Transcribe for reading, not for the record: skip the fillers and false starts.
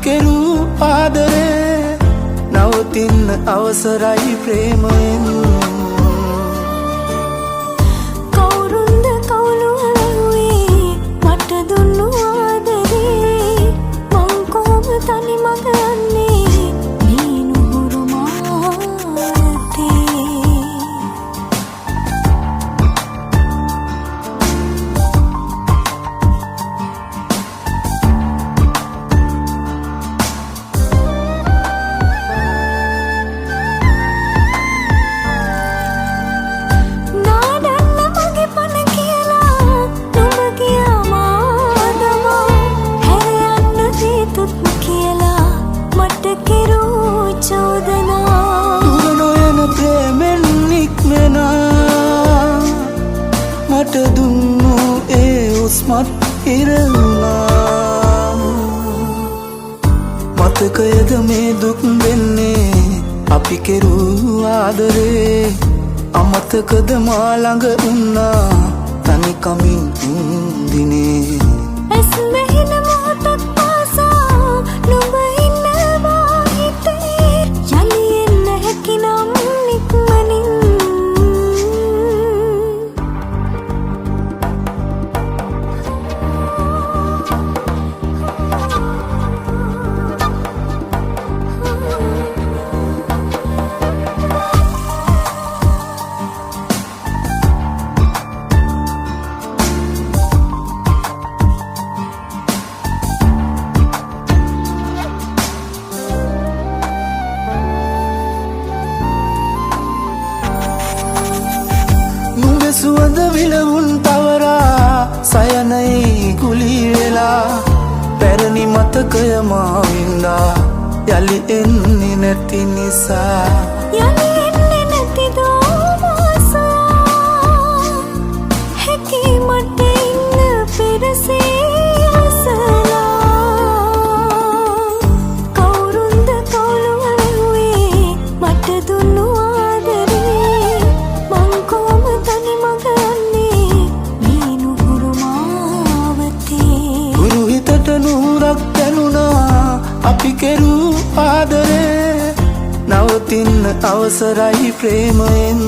කෙරූ ආදරේ නවතින්න අවසරයි ප්‍රේමයෙන් කවුරුන්ද කවුළු හලුවේ මට දුන්නු ආදරේ මං කොහොම තනි මඟ යන්නේ මේ නුහුරු මාතේ මට දුන්නු ඒ උස්මත් ඉරවුණා මතකයද මේ දුක් දෙන්නේ අපි කෙරූ ආදරේ අමතකද මා ළඟ උන්නා තනිකමින් දිනේ ඇස් මෙහෙන මොහොතක් පාසා නුඹ ඉන්නවා හිතේ යලි එන්න හැකිනම් නික්මනින් සුවඳ විලවුන් තවරා සයනයි කුලී වෙලා පැරණි මතකය මා වින්දා යලි එන්නේ නැති නිසා යලි එන්නේ නැති දෝමසා හැකි මට ඉන්න පෙරසේ කවුරුන්ද කවුළු හලුවේ මට දුන්නු නුහුරක් දැනුණා අපි කෙරූ ආදරේ නවතින්න අවසරයි ප්‍රේමයෙන්